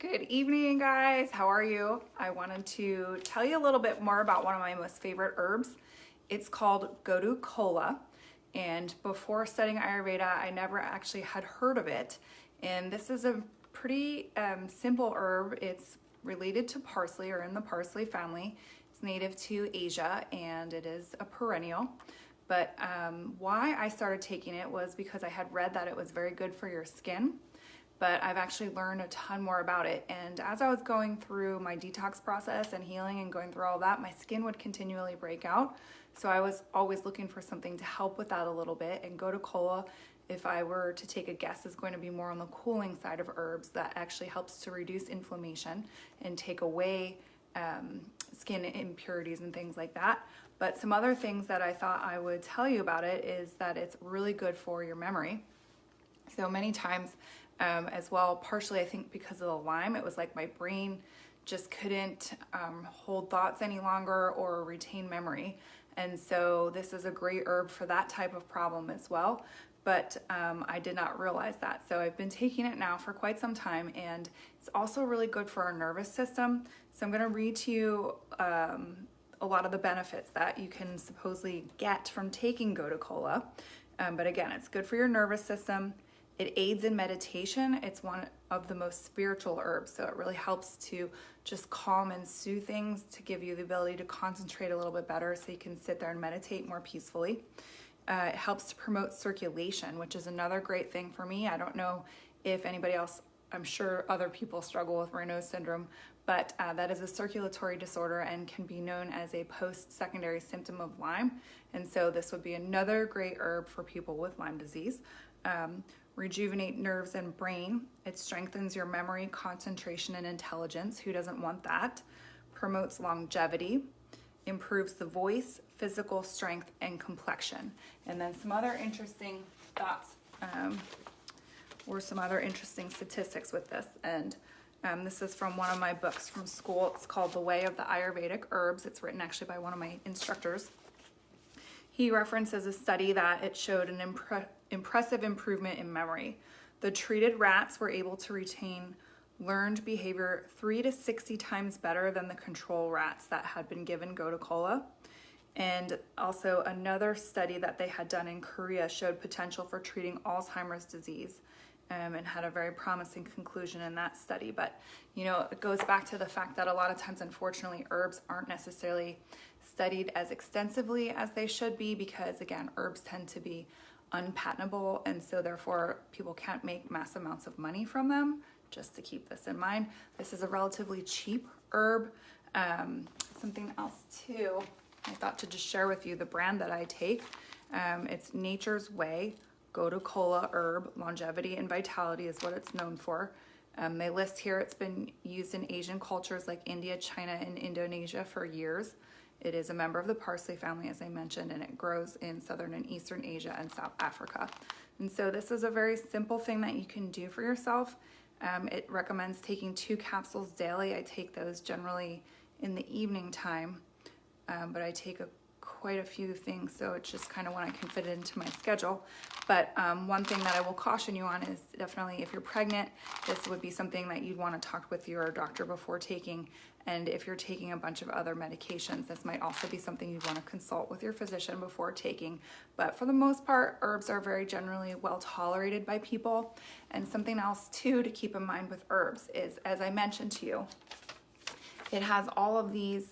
Good evening, guys. How are you? I wanted to tell you a little bit more about one of my most favorite herbs. It's called Gotu Kola. And before studying Ayurveda, I never actually had heard of it. And this is a pretty simple herb. It's related to parsley or in the parsley family. It's native to Asia and it is a perennial. But why I started taking it was because I had read that it was very good for your skin. But I've actually learned a ton more about it. And as I was going through my detox process and healing and going through all that, my skin would continually break out. So I was always looking for something to help with that a little bit. And Gotu Kola, if I were to take a guess, is going to be more on the cooling side of herbs that actually helps to reduce inflammation and take away skin impurities and things like that. But some other things that I thought I would tell you about it is that it's really good for your memory. So many times as well, partially I think because of the lime, it was like my brain just couldn't hold thoughts any longer or retain memory. And so this is a great herb for that type of problem as well. But I did not realize that. So I've been taking it now for quite some time, and it's also really good for our nervous system. So I'm going to read to you a lot of the benefits that you can supposedly get from taking Gotu Kola. But again, it's good for your nervous system. It aids in meditation. It's one of the most spiritual herbs, so it really helps to just calm and soothe things, to give you the ability to concentrate a little bit better so you can sit there and meditate more peacefully. It helps to promote circulation, which is another great thing for me. I don't know if anybody else, I'm sure other people struggle with Raynaud's syndrome, but that is a circulatory disorder and can be known as a post-secondary symptom of Lyme. And so this would be another great herb for people with Lyme disease. Rejuvenate nerves and brain. It strengthens your memory, concentration, and intelligence. Who doesn't want that? Promotes longevity, improves the voice, physical strength, and complexion. And then some other interesting thoughts or some other interesting statistics with this. And this is from one of my books from school. It's called The Way of the Ayurvedic Herbs. It's written actually by one of my instructors. He references a study that it showed an impressive improvement in memory. The treated rats were able to retain learned behavior 3 to 60 times better than the control rats that had been given Gotu Kola. And also another study that they had done in Korea showed potential for treating Alzheimer's disease and had a very promising conclusion in that study. But, you know, it goes back to the fact that a lot of times, unfortunately, herbs aren't necessarily studied as extensively as they should be because, again, herbs tend to be unpatentable, and so therefore people can't make mass amounts of money from them. Just to keep this in mind, this is a relatively cheap herb. Something else too, I thought to just share with you the brand that I take. It's Nature's Way Gotu Kola herb. Longevity and vitality is what it's known for. They list here it's been used in Asian cultures like India, China, and Indonesia for years. It is a member of the parsley family, as I mentioned, and it grows in Southern and Eastern Asia and South Africa. And so this is a very simple thing that you can do for yourself. It recommends taking 2 capsules daily. I take those generally in the evening time, but I take quite a few things, so it's just kind of when I can fit it into my schedule. But one thing that I will caution you on is definitely if you're pregnant, this would be something that you'd want to talk with your doctor before taking. And if you're taking a bunch of other medications, this might also be something you'd want to consult with your physician before taking. But for the most part, herbs are very generally well tolerated by people. And something else too to keep in mind with herbs is, as I mentioned to you, it has all of these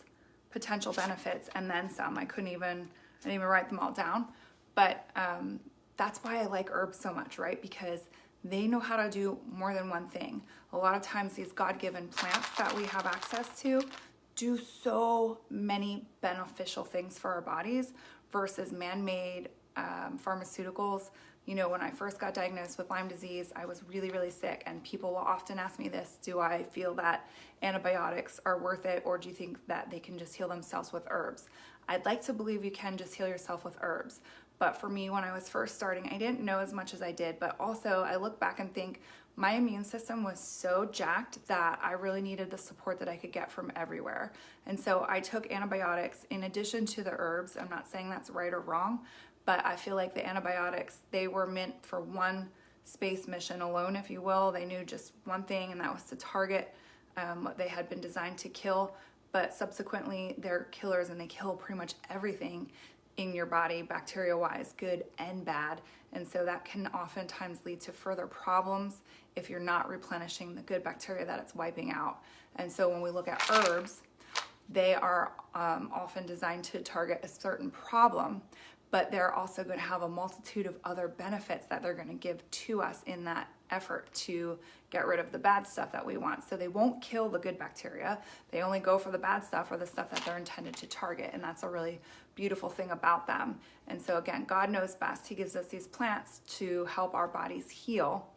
potential benefits and then some. I didn't even write them all down, but that's why I like herbs so much, right? Because they know how to do more than one thing. A lot of times these God-given plants that we have access to do so many beneficial things for our bodies versus man-made pharmaceuticals. You know, when I first got diagnosed with Lyme disease, I was really, really sick, and people will often ask me this: do I feel that antibiotics are worth it, or do you think that they can just heal themselves with herbs? I'd like to believe you can just heal yourself with herbs. But for me, when I was first starting, I didn't know as much as I did, but also I look back and think my immune system was so jacked that I really needed the support that I could get from everywhere. And so I took antibiotics in addition to the herbs. I'm not saying that's right or wrong, but I feel like the antibiotics, they were meant for one space mission alone, if you will. They knew just one thing, and that was to target what they had been designed to kill. But subsequently, they're killers, and they kill pretty much everything in your body, bacteria-wise, good and bad. And so that can oftentimes lead to further problems if you're not replenishing the good bacteria that it's wiping out. And so when we look at herbs, they are often designed to target a certain problem, but they're also going to have a multitude of other benefits that they're going to give to us in that effort to get rid of the bad stuff that we want. So they won't kill the good bacteria. They only go for the bad stuff, or the stuff that they're intended to target. And that's a really beautiful thing about them. And so again, God knows best. He gives us these plants to help our bodies heal.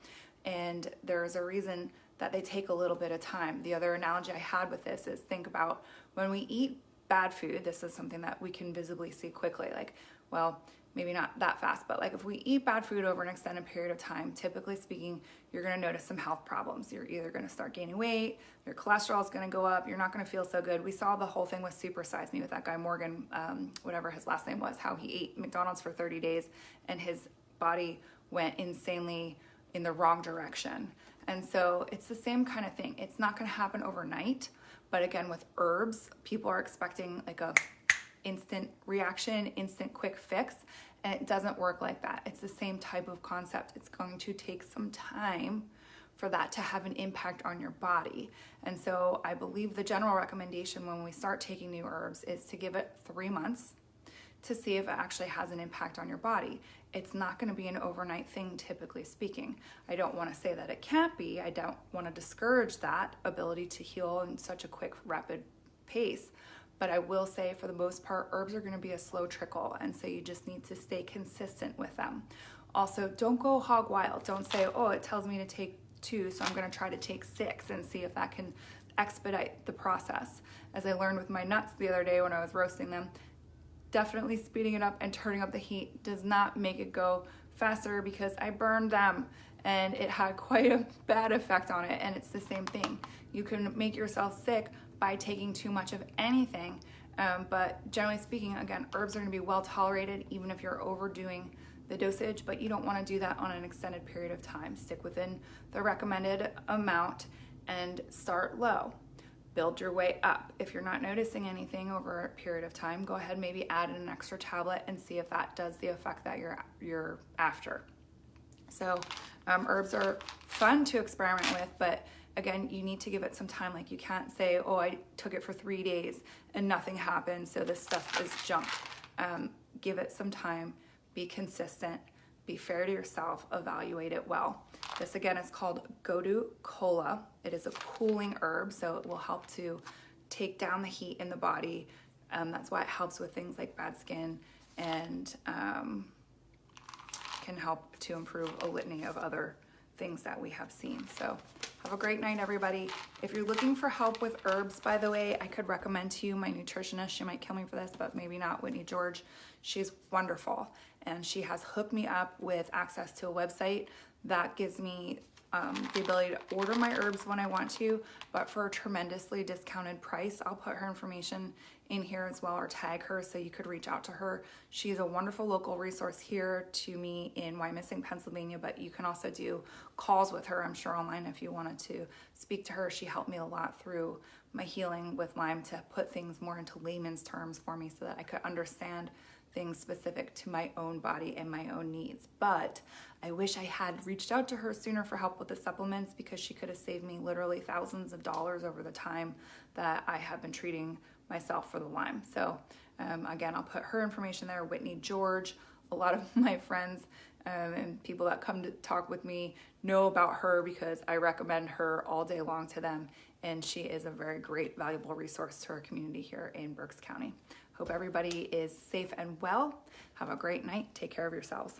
And there's a reason that they take a little bit of time. The other analogy I had with this is, think about when we eat bad food. This is something that we can visibly see quickly. Like, well, maybe not that fast, but like if we eat bad food over an extended period of time, typically speaking, you're going to notice some health problems. You're either going to start gaining weight, your cholesterol is going to go up, you're not going to feel so good. We saw the whole thing with Super Size Me with that guy Morgan, whatever his last name was, how he ate McDonald's for 30 days and his body went insanely in the wrong direction. And so it's the same kind of thing. It's not going to happen overnight, but again, with herbs, people are expecting like a instant reaction, instant quick fix, and it doesn't work like that. It's the same type of concept. It's going to take some time for that to have an impact on your body. And so I believe the general recommendation when we start taking new herbs is to give it 3 months to see if it actually has an impact on your body. It's not going to be an overnight thing, typically speaking. I don't want to say that it can't be. I don't want to discourage that ability to heal in such a quick, rapid pace. But I will say, for the most part, herbs are going to be a slow trickle, and so you just need to stay consistent with them. Also, don't go hog wild. Don't say, oh, it tells me to take 2, so I'm going to try to take 6 and see if that can expedite the process. As I learned with my nuts the other day when I was roasting them, definitely speeding it up and turning up the heat does not make it go faster, because I burned them and it had quite a bad effect on it. And it's the same thing. You can make yourself sick by taking too much of anything. But generally speaking, again, herbs are going to be well tolerated even if you're overdoing the dosage, but you don't want to do that on an extended period of time. Stick within the recommended amount and start low. Build your way up. If you're not noticing anything over a period of time, go ahead, maybe add in an extra tablet and see if that does the effect that you're after. So herbs are fun to experiment with, but again, you need to give it some time. Like, you can't say, oh, I took it for 3 days and nothing happened, so this stuff is junk. Give it some time, be consistent, be fair to yourself, evaluate it well. This again is called Godu Kola. It is a cooling herb, so it will help to take down the heat in the body. That's why it helps with things like bad skin, and can help to improve a litany of other things that we have seen. So have a great night, everybody. If you're looking for help with herbs, by the way, I could recommend to you my nutritionist. She might kill me for this, but maybe not, Whitney George. She's wonderful, and she has hooked me up with access to a website that gives me the ability to order my herbs when I want to, but for a tremendously discounted price. I'll put her information in here as well, or tag her, so you could reach out to her. She's a wonderful local resource here to me in Wyomissing, Pennsylvania, but you can also do calls with her, I'm sure, online if you wanted to speak to her. She helped me a lot through my healing with Lyme to put things more into layman's terms for me so that I could understand things specific to my own body and my own needs. But I wish I had reached out to her sooner for help with the supplements, because she could have saved me literally thousands of dollars over the time that I have been treating myself for the Lyme. So again, I'll put her information there, Whitney George. A lot of my friends and people that come to talk with me know about her because I recommend her all day long to them. And she is a very great, valuable resource to our community here in Berks County. Hope everybody is safe and well. Have a great night. Take care of yourselves.